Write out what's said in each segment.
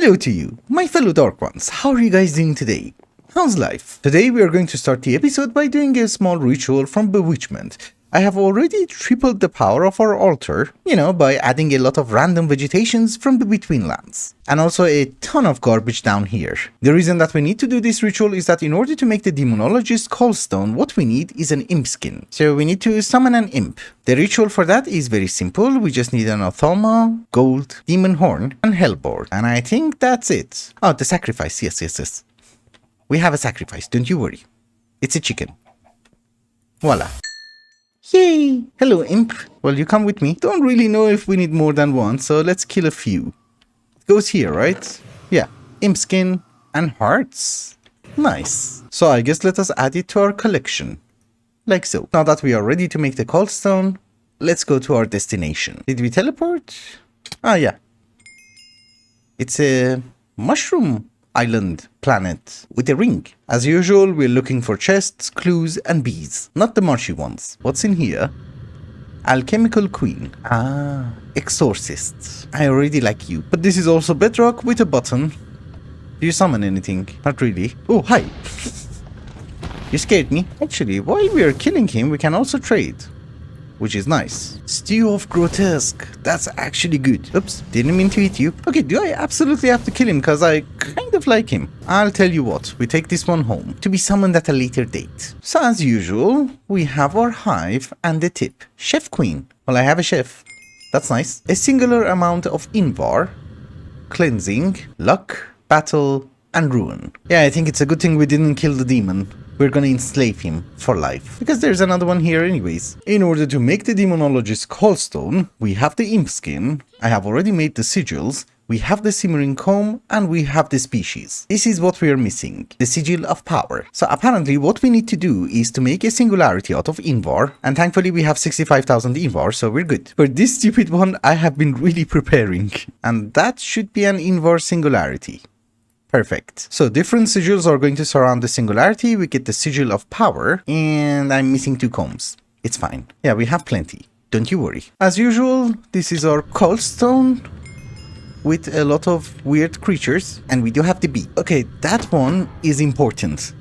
Hello to you, my fellow Dark Ones. How are you guys doing today? How's life? Today we are going to start the episode by doing a small ritual from Bewitchment. I have already tripled the power of our altar, by adding a lot of random vegetations from the Between Lands. And also a ton of garbage down here. The reason that we need to do this ritual is that in order to make the demonologist callstone, what we need is an imp skin. So we need to summon an imp. The ritual for that is very simple. We just need an Othalma, gold, demon horn, and hellboard. And I think that's it. Oh, the sacrifice. Yes. We have a sacrifice, don't you worry. It's a chicken. Voila. Yay! Hello, imp. Well, you come with me. Don't really know if we need more than one, so let's kill a few. It goes here, right? Yeah. Imp skin and hearts. Nice. So I guess let us add it to our collection. Like so. Now that we are ready to make the callstone, let's go to our destination. Did we teleport? Ah, yeah. It's a mushroom island planet with a ring. As usual, we're looking for chests, clues, and bees. Not the marshy ones. What's in here? Alchemical Queen. Ah, Exorcist. I already like you. But this is also bedrock with a button. Do you summon anything? Not really. Oh, hi. You scared me. Actually, while we are killing him, we can also trade. Which is nice. Stew of Grotesque. That's actually good. Oops, didn't mean to hit you. Okay, do I absolutely have to kill him because I kind of like him? I'll tell you what, we take this one home to be summoned at a later date. So as usual, we have our hive and the tip. Chef Queen. Well, I have a chef. That's nice. A singular amount of Invar, cleansing, luck, battle, and ruin. Yeah, I think it's a good thing we didn't kill the demon. We're gonna enslave him for life. Because there's another one here anyways. In order to make the demonologist callstone, we have the imp skin, I have already made the sigils, we have the simmering comb, and we have the species. This is what we are missing, the sigil of power. So apparently what we need to do is to make a singularity out of Invar, and thankfully we have 65,000 Invar, so we're good. For this stupid one, I have been really preparing. And that should be an Invar singularity. Perfect. So different sigils are going to surround the singularity. We get the sigil of power, and I'm missing 2 combs. It's fine. Yeah, we have plenty. Don't you worry. As usual, this is our callstone with a lot of weird creatures, and we do have the bee. Okay, that one is important.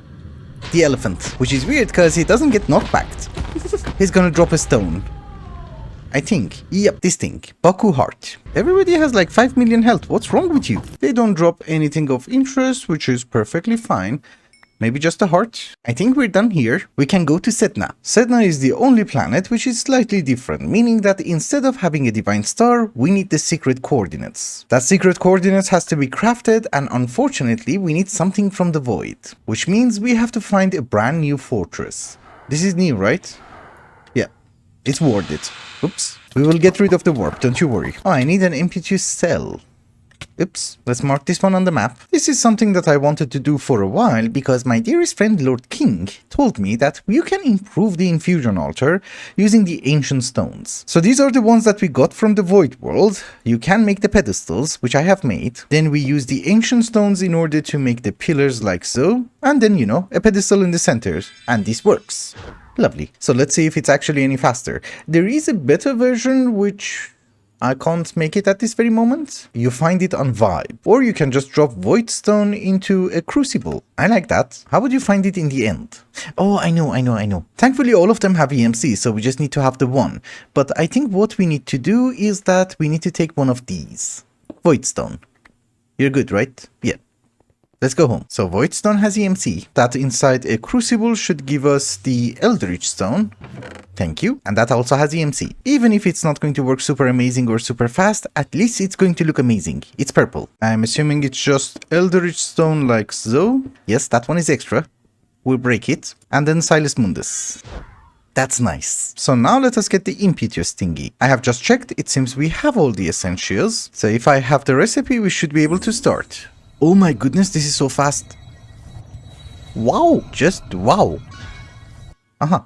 The elephant, which is weird because he doesn't get knockbacked. He's gonna drop a stone. I think. Yep, this thing. Baku Heart. Everybody has like 5 million health. What's wrong with you? They don't drop anything of interest, which is perfectly fine. Maybe just a heart. I think we're done here. We can go to Sedna. Sedna is the only planet which is slightly different, meaning that instead of having a divine star, we need the secret coordinates. That secret coordinates has to be crafted, and unfortunately, we need something from the void, which means we have to find a brand new fortress. This is new, right? Yeah. It's warded. Oops. We will get rid of the warp, don't you worry. Oh, I need an Ep22 cell. Oops. Let's mark this one on the map. This is something that I wanted to do for a while because my dearest friend Lord King told me that you can improve the infusion altar using the ancient stones. So these are the ones that we got from the Void World. You can make the pedestals, which I have made. Then we use the ancient stones in order to make the pillars like so. And then, a pedestal in the center. And this works. Lovely. So let's see if it's actually any faster. There is a beta version which I can't make it at this very moment. You find it on Vibe. Or you can just drop Voidstone into a crucible. I like that. How would you find it in the end? Oh, I know. Thankfully all of them have EMC, so we just need to have the one. But I think what we need to do is that we need to take one of these. Voidstone. You're good, right? Yeah. Let's go home. So Voidstone has EMC. That inside a crucible should give us the Eldritch Stone. Thank you. And that also has EMC. Even if it's not going to work super amazing or super fast, at least it's going to look amazing. It's purple. I'm assuming it's just Eldritch Stone like so. Yes, that one is extra. We'll break it. And then Silas Mundus. That's nice. So now let us get the impetuous thingy. I have just checked. It seems we have all the essentials. So if I have the recipe, we should be able to start. Oh my goodness, this is so fast. Wow, just wow.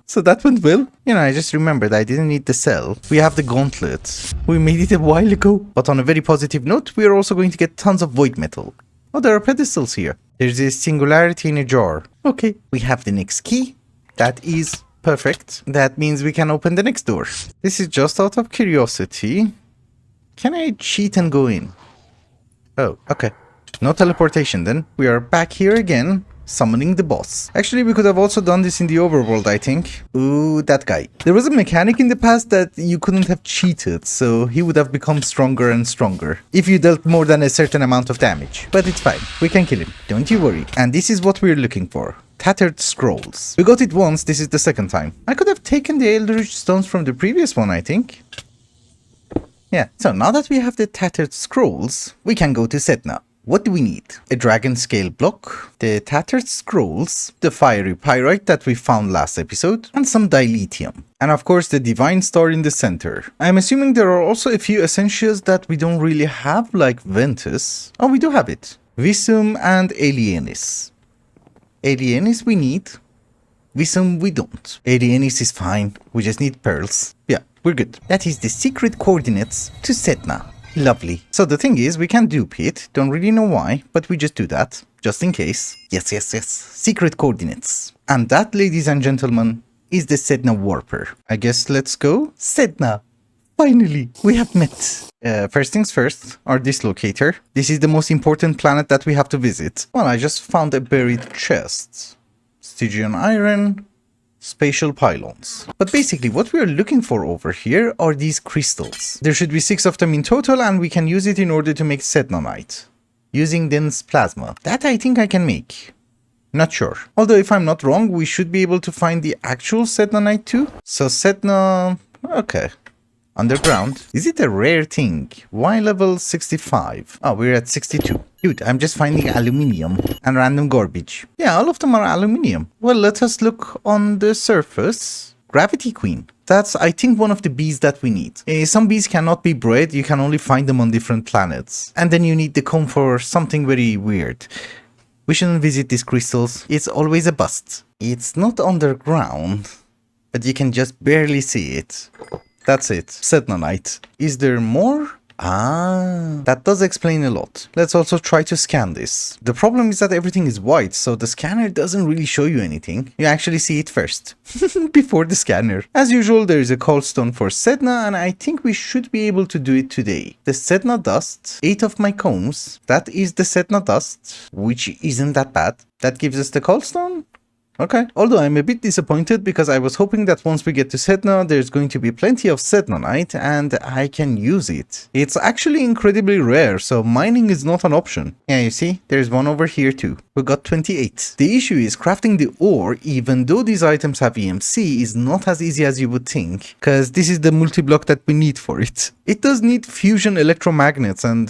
So that went well. I just remembered I didn't need the cell. We have the gauntlet. We made it a while ago. But on a very positive note, we are also going to get tons of void metal. Oh, there are pedestals here. There's a singularity in a jar. Okay, we have the next key. That is perfect. That means we can open the next door. This is just out of curiosity. Can I cheat and go in? Oh, okay. No teleportation then. We are back here again, summoning the boss. Actually, we could have also done this in the overworld, I think. Ooh, that guy. There was a mechanic in the past that you couldn't have cheated, so he would have become stronger and stronger if you dealt more than a certain amount of damage. But it's fine. We can kill him. Don't you worry. And this is what we're looking for. Tattered scrolls. We got it once, this is the second time. I could have taken the Eldritch stones from the previous one, I think. Yeah, so now that we have the tattered scrolls, we can go to Sedna. What do we need? A dragon scale block, the tattered scrolls, the fiery pyrite that we found last episode, and some dilithium. And of course the divine star in the center. I'm assuming there are also a few essentials that we don't really have, like Ventus. Oh, we do have it. Visum and Alienis. Alienis we need. Visum we don't. Alienis is fine. We just need pearls. Yeah, we're good. That is the secret coordinates to Sedna. Lovely. So the thing is, we can dupe it. Don't really know why, but we just do that. Just in case. Yes, yes, yes. Secret coordinates. And that, ladies and gentlemen, is the Sedna Warper. I guess let's go. Sedna. Finally, we have met. First things first, our dislocator. This is the most important planet that we have to visit. Well, I just found a buried chest. Stygian iron. Spatial pylons. But basically what we are looking for over here are these crystals. There should be 6 of them in total and we can use it in order to make Sednanite. Using dense plasma. That I think I can make. Not sure. Although if I'm not wrong, we should be able to find the actual Sednanite too. So Sedna... okay. Underground. Is it a rare thing? Why level 65? Oh, we're at 62. Dude, I'm just finding aluminium and random garbage. Yeah, all of them are aluminium. Well, let us look on the surface. Gravity Queen. That's, I think, one of the bees that we need. Some bees cannot be bred. You can only find them on different planets. And then you need the comb for something very weird. We shouldn't visit these crystals. It's always a bust. It's not underground, but you can just barely see it. That's it. Sednanite. Is there more? Ah, that does explain a lot. Let's also try to scan this. The problem is that everything is white, so the scanner doesn't really show you anything. You actually see it first, before the scanner. As usual, there is a callstone for Sedna, and I think we should be able to do it today. The Sedna dust, 8 of my combs. That is the Sedna dust, which isn't that bad. That gives us the callstone. Okay, although I'm a bit disappointed because I was hoping that once we get to Sedna, there's going to be plenty of Sednanite and I can use it. It's actually incredibly rare, so mining is not an option. Yeah, you see, there's one over here too. We got 28. The issue is crafting the ore, even though these items have EMC, is not as easy as you would think, because this is the multi-block that we need for it. It does need fusion electromagnets and...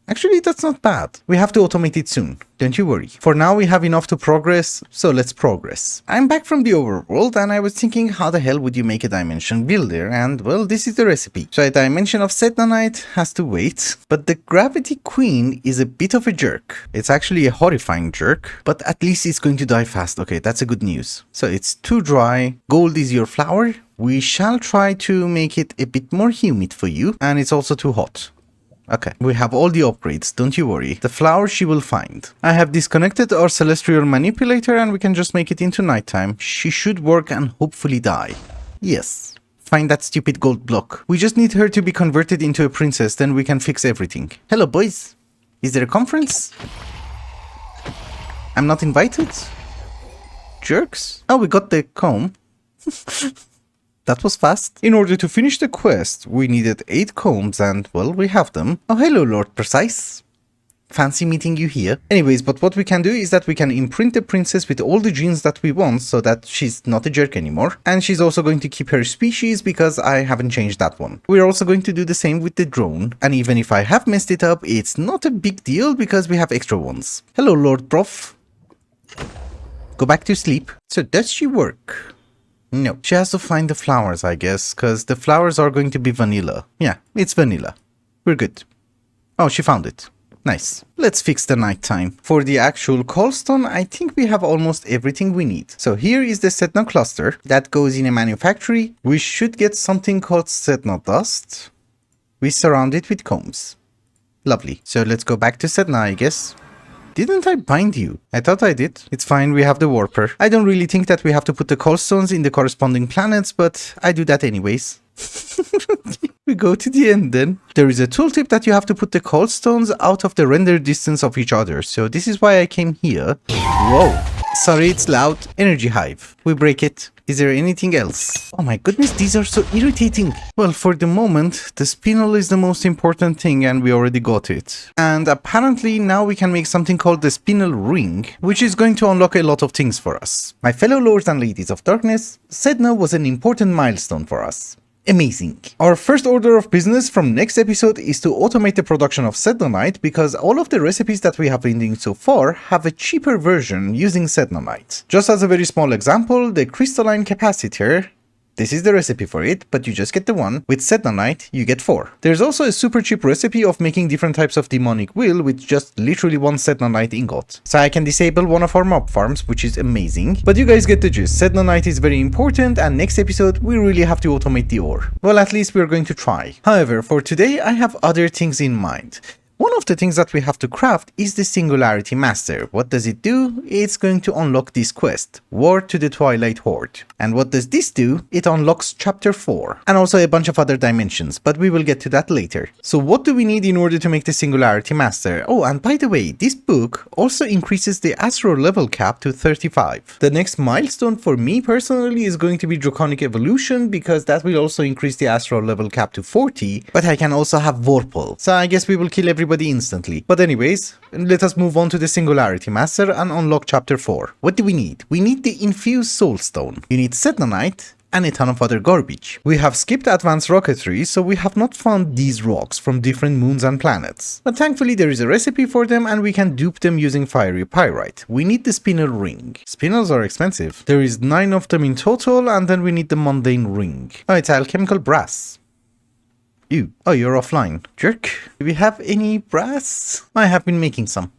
actually, that's not bad. We have to automate it soon. Don't you worry. For now, we have enough to progress, so let's progress. I'm back from the overworld and I was thinking, how the hell would you make a dimension builder? And well, this is the recipe. So a dimension of Sednanite has to wait, but the Gravity Queen is a bit of a jerk. It's actually a horrifying jerk, but at least it's going to die fast. Okay, that's a good news. So it's too dry. Gold is your flour. We shall try to make it a bit more humid for you, and it's also too hot. Okay, we have all the upgrades, don't you worry. The flower she will find. I have disconnected our celestial manipulator and we can just make it into nighttime. She should work and hopefully die. Yes. Find that stupid gold block. We just need her to be converted into a princess, then we can fix everything. Hello, boys. Is there a conference? I'm not invited? Jerks? Oh, we got the comb. That was fast. In order to finish the quest, we needed 8 combs and, well, we have them. Oh, hello, Lord Precise. Fancy meeting you here. Anyways, but what we can do is that we can imprint the princess with all the genes that we want so that she's not a jerk anymore. And she's also going to keep her species because I haven't changed that one. We're also going to do the same with the drone. And even if I have messed it up, it's not a big deal because we have extra ones. Hello, Lord Prof. Go back to sleep. So does she work? No, she has to find the flowers, I guess, because the flowers are going to be vanilla. Yeah, it's vanilla. We're good. Oh, she found it. Nice. Let's fix the nighttime. For the actual callstone, I think we have almost everything we need. So here is the Sedna cluster that goes in a manufactory. We should get something called Sedna dust. We surround it with combs. Lovely. So let's go back to Sedna, I guess. Didn't I bind you? I thought I did. It's fine, we have the warper. I don't really think that we have to put the callstones in the corresponding planets, but I do that anyways. We go to the end then. There is a tooltip that you have to put the cold stones out of the render distance of each other. So this is why I came here. Whoa. Sorry, it's loud. Energy hive. We break it. Is there anything else? Oh my goodness, these are so irritating. Well, for the moment, the spinel is the most important thing and we already got it. And apparently now we can make something called the spinel ring, which is going to unlock a lot of things for us. My fellow lords and ladies of darkness, Sedna was an important milestone for us. Amazing. Our first order of business from next episode is to automate the production of Sednanite, because all of the recipes that we have been doing so far have a cheaper version using Sednanite. Just as a very small example, the crystalline capacitor, this is the recipe for it, but you just get the one. With Sednanite, you get 4. There's also a super cheap recipe of making different types of demonic will with just literally 1 Sednanite ingot. So I can disable one of our mob farms, which is amazing. But you guys get the gist. Sednanite is very important, and next episode we really have to automate the ore. Well, at least we're going to try. However, for today I have other things in mind. One of the things that we have to craft is the Singularity Master. What does it do? It's going to unlock this quest, War to the Twilight Horde. And what does this do? It unlocks chapter 4 and also a bunch of other dimensions, but we will get to that later. So what do we need in order to make the Singularity Master? Oh, and by the way, this book also increases the Astro level cap to 35. The next milestone for me personally is going to be Draconic Evolution, because that will also increase the Astro level cap to 40, but I can also have Vorpal. So I guess we will kill everybody instantly. But anyways, let us move on to the Singularity Master and unlock chapter 4. What do we need? We need the infused soulstone. You need Sednanite and a ton of other garbage. We have skipped advanced rocketry, so we have not found these rocks from different moons and planets. But thankfully there is a recipe for them and we can dupe them using fiery pyrite. We need the spinel ring. Spinels are expensive. There is 9 of them in total, and then we need the mundane ring. Oh, it's alchemical brass. Ew. Oh, you're offline. Jerk. Do we have any brass? I have been making some.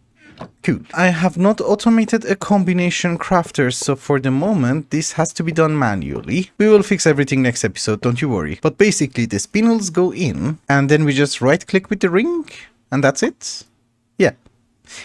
Cool. I have not automated a combination crafter, so for the moment this has to be done manually. We will fix everything next episode, don't you worry. But basically the spinels go in and then we just right click with the ring and that's it. Yeah.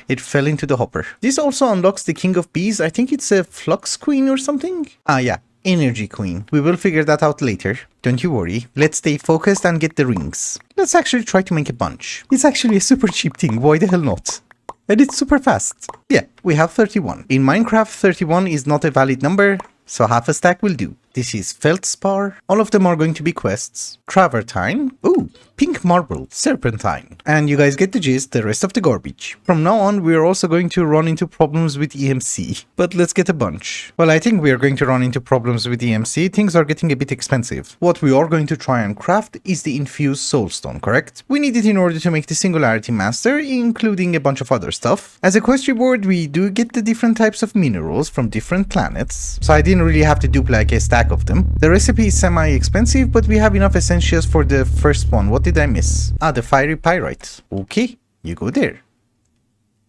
It fell into the hopper. This also unlocks the King of Bees. I think it's a Flux Queen or something. Ah yeah. Energy Queen. We will figure that out later. Don't you worry. Let's stay focused and get the rings. Let's actually try to make a bunch. It's actually a super cheap thing. Why the hell not? And it's super fast. Yeah, we have 31. In Minecraft, 31 is not a valid number, so half a stack will do. This is Feldspar. All of them are going to be quests. Travertine. Ooh, pink marble. Serpentine. And you guys get the gist, the rest of the garbage. From now on, we are also going to run into problems with EMC. But let's get a bunch. Well, I think we are going to run into problems with EMC. Things are getting a bit expensive. What we are going to try and craft is the infused soulstone, correct? We need it in order to make the Singularity Master, including a bunch of other stuff. As a quest reward, we do get the different types of minerals from different planets. So I didn't really have to duplicate a stack of them. The recipe is semi-expensive, but we have enough essentials for the first one. What did I miss? Ah, the fiery pyrite. Okay, you go there.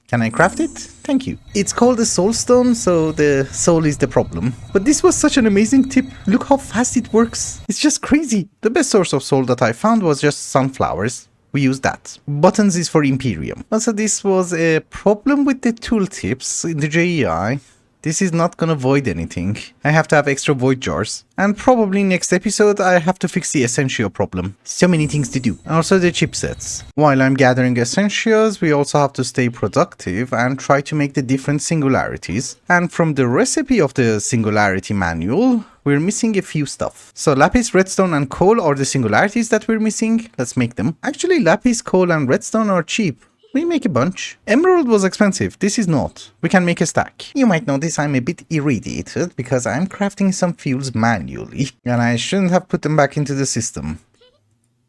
Can I craft it? Thank you. It's called a soulstone, so the soul is the problem. But this was such an amazing tip. Look how fast it works. It's just crazy. The best source of soul that I found was just sunflowers. We use that. Buttons is for Imperium. Also, this was a problem with the tooltips in the JEI. This is not gonna void anything. I have to have extra void jars. And probably next episode I have to fix the Essential problem. So many things to do. Also the chipsets. While I'm gathering Essentials, we also have to stay productive and try to make the different singularities. And from the recipe of the Singularity manual, we're missing a few stuff. So lapis, redstone and coal are the singularities that we're missing. Let's make them. Actually, lapis, coal and redstone are cheap. We make a bunch. Emerald was expensive. This is not. We can make a stack. You might notice I'm a bit irritated because I'm crafting some fuels manually and I shouldn't have put them back into the system.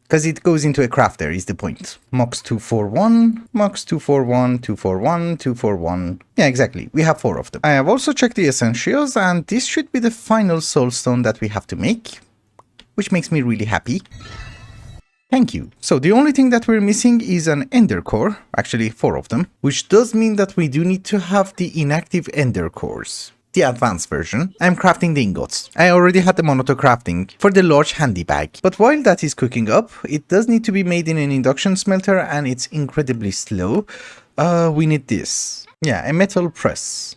Because it goes into a crafter is the point. Mox 241, Mox 241, 241, 241. Yeah, exactly. We have 4 of them. I have also checked the essentials and this should be the final soulstone that we have to make, which makes me really happy. Thank you. So the only thing that we're missing is an ender core, actually 4 of them, which does mean that we do need to have the inactive ender cores. The advanced version. I'm crafting the ingots. I already had the monoto crafting for the large handy bag. But while that is cooking up, it does need to be made in an induction smelter and it's incredibly slow. We need this. Yeah, a metal press.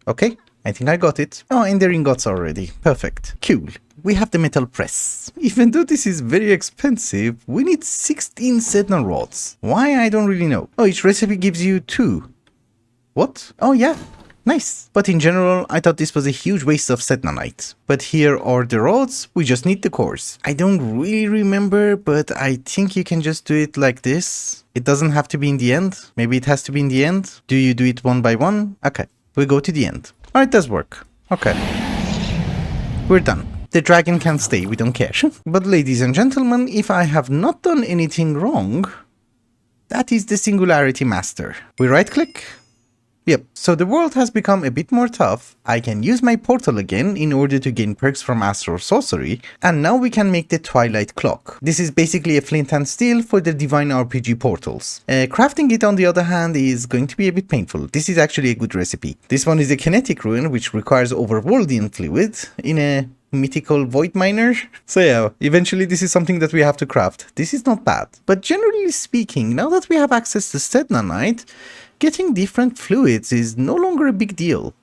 Okay. I think I got it. Oh, ender ingots already. Perfect. Cool. we have the metal press. Even though this is very expensive, we need 16 Sedna rods. Why? I don't really know. Oh, each recipe gives you 2. What? Oh yeah, nice. But in general, I thought this was a huge waste of Sednanite. But here are the rods, we just need the cores. I don't really remember, but I think you can just do it like this. It doesn't have to be in the end. Maybe it has to be in the end. Do you do it one by one? Okay, we go to the end. Oh, it does work. Okay. We're done. The dragon can stay, we don't care. But ladies and gentlemen, if I have not done anything wrong, that is the Singularity Master. We right click. Yep, so the world has become a bit more tough. I can use my portal again in order to gain perks from Astral Sorcery, and now we can make the Twilight Clock. This is basically a flint and steel for the Divine RPG portals. Crafting it on the other hand is going to be a bit painful. This is actually a good recipe. This one is a kinetic rune which requires overworldian fluid in a mythical void miner. So yeah, eventually this is something that we have to craft. This is not bad. But generally speaking, now that we have access to Sednanite, getting different fluids is no longer a big deal.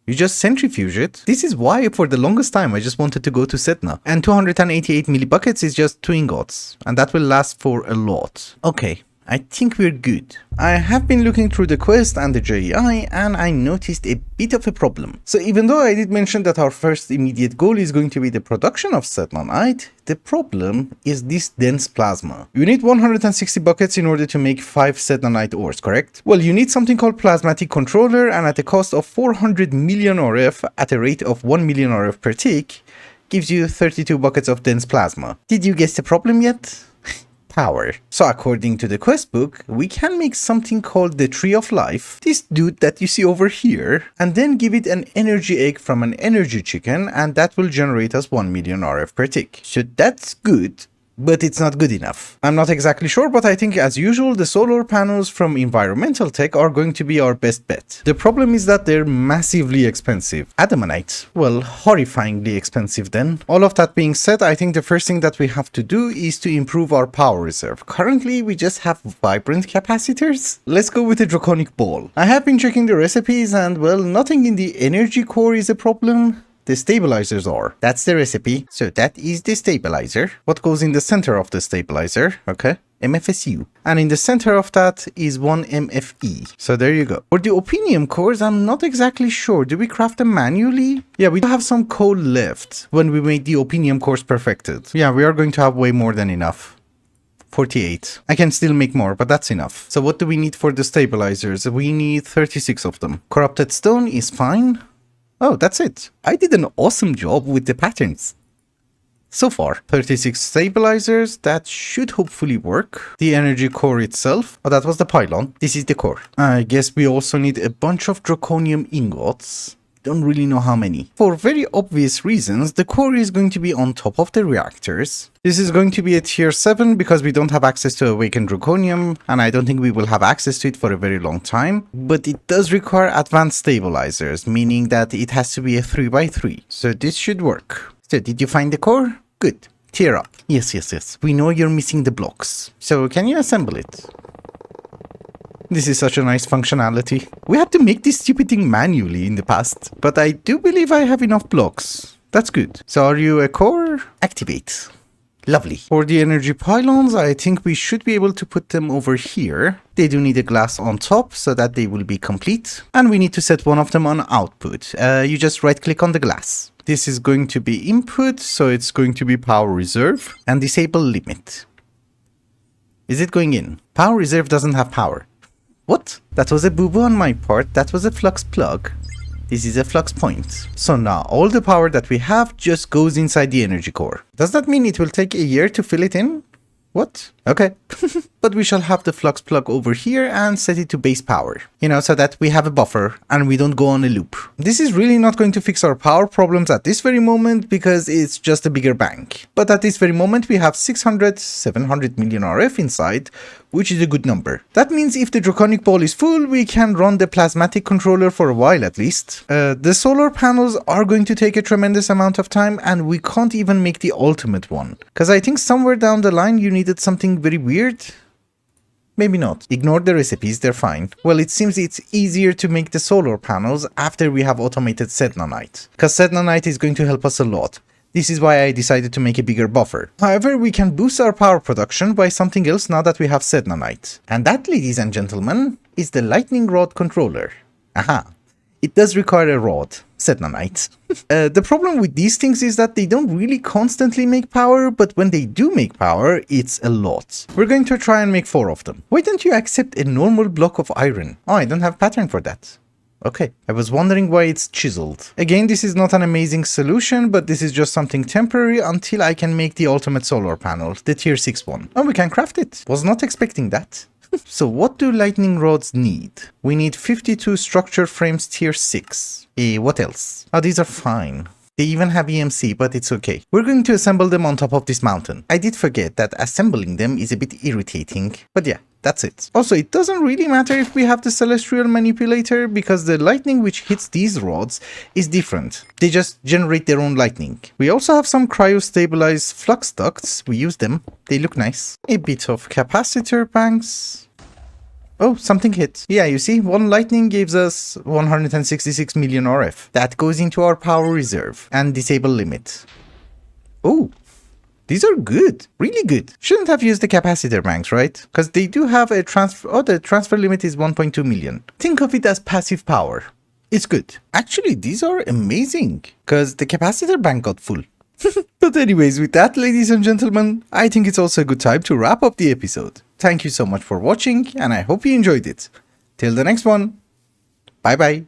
You just centrifuge it. This is why for the longest time I just wanted to go to Sedna. And 288 millibuckets is just 2 ingots. And that will last for a lot. Okay, I think we're good. I have been looking through the quest and the JEI and I noticed a bit of a problem. So even though I did mention that our first immediate goal is going to be the production of Sednanite, the problem is this dense plasma. You need 160 buckets in order to make 5 Sednanite ores, correct? Well, you need something called Plasmatic Controller, and at a cost of 400 million RF at a rate of 1 million RF per tick, gives you 32 buckets of dense plasma. Did you guess the problem yet? Power. So according to the quest book, we can make something called the Tree of Life, this dude that you see over here, and then give it an energy egg from an energy chicken, and that will generate us 1 million RF per tick. So that's good, but it's not good enough. I'm not exactly sure, but I think as usual the solar panels from environmental tech are going to be our best bet. The problem is that they're massively expensive. Adamantite, well, horrifyingly expensive then. All of that being said, I think the first thing that we have to do is to improve our power reserve. Currently we just have vibrant capacitors. Let's go with the Draconic ball. I have been checking the recipes and well, nothing in the energy core is a problem. The stabilizers are. That's the recipe. So that is the stabilizer. What goes in the center of the stabilizer? Okay. MFSU. And in the center of that is 1 MFE. So there you go. For the opinium cores, I'm not exactly sure. Do we craft them manually? Yeah, we have some coal left when we made the opinium cores perfected. Yeah, we are going to have way more than enough. 48. I can still make more, but that's enough. So what do we need for the stabilizers? We need 36 of them. Corrupted stone is fine. Oh, that's it. I did an awesome job with the patterns. So far, 36 stabilizers, that should hopefully work. The energy core itself, oh, that was the pylon. This is the core. I guess we also need a bunch of draconium ingots. Don't really know how many. For very obvious reasons, the core is going to be on top of the reactors. This is going to be a tier 7 because we don't have access to awakened draconium, and I don't think we will have access to it for a very long time. But it does require advanced stabilizers, meaning that it has to be a 3x3. So this should work. So did you find the core? Good. Tier up. Yes. We know you're missing the blocks. So can you assemble it? This is such a nice functionality. We had to make this stupid thing manually in the past, but I do believe I have enough blocks. That's good. So are you a core? Activate. Lovely. For the energy pylons, I think we should be able to put them over here. They do need a glass on top so that they will be complete. And we need to set one of them on output. You just right click on the glass. This is going to be input, so it's going to be power reserve and disable limit. Is it going in? Power reserve doesn't have power. What? That was a boo-boo on my part. That was a flux plug. This is a flux point. So now all the power that we have just goes inside the energy core. Does that mean it will take a year to fill it in? What? Okay. But we shall have the flux plug over here and set it to base power. You know, so that we have a buffer and we don't go on a loop. This is really not going to fix our power problems at this very moment because it's just a bigger bank. But at this very moment we have 700 million RF inside, which is a good number. That means if the Draconic ball is full, we can run the plasmatic controller for a while at least. The solar panels are going to take a tremendous amount of time and we can't even make the ultimate one. Because I think somewhere down the line you needed something very weird. Maybe not. Ignore the recipes, they're fine. Well, it seems it's easier to make the solar panels after we have automated Sednanite. Because Sednanite is going to help us a lot. This is why I decided to make a bigger buffer. However, we can boost our power production by something else now that we have Sednanite. And that, ladies and gentlemen, is the lightning rod controller. Aha. It does require a rod, Sednanite. The problem with these things is that they don't really constantly make power, but when they do make power, it's a lot. We're going to try and make 4 of them. Why don't you accept a normal block of iron? Oh, I don't have pattern for that. Okay, I was wondering why it's chiseled. Again, this is not an amazing solution, but this is just something temporary until I can make the ultimate solar panel, the tier 6 one. Oh, we can craft it. Was not expecting that. So what do lightning rods need? We need 52 structure frames tier 6. What else? Oh, these are fine. They even have EMC, but it's okay. We're going to assemble them on top of this mountain. I did forget that assembling them is a bit irritating, but yeah, that's it. Also, it doesn't really matter if we have the celestial manipulator because the lightning which hits these rods is different. They just generate their own lightning. We also have some cryo-stabilized flux ducts. We use them. They look nice. A bit of capacitor banks. Oh, something hit. Yeah, you see, one lightning gives us 166 million RF. That goes into our power reserve and disable limit. Oh, these are good. Really good. Shouldn't have used the capacitor banks, right? Because they do have a transfer... Oh, the transfer limit is 1.2 million. Think of it as passive power. It's good. Actually, these are amazing. Because the capacitor bank got full. But anyways, with that, ladies and gentlemen, I think it's also a good time to wrap up the episode. Thank you so much for watching, and I hope you enjoyed it. Till the next one, bye bye.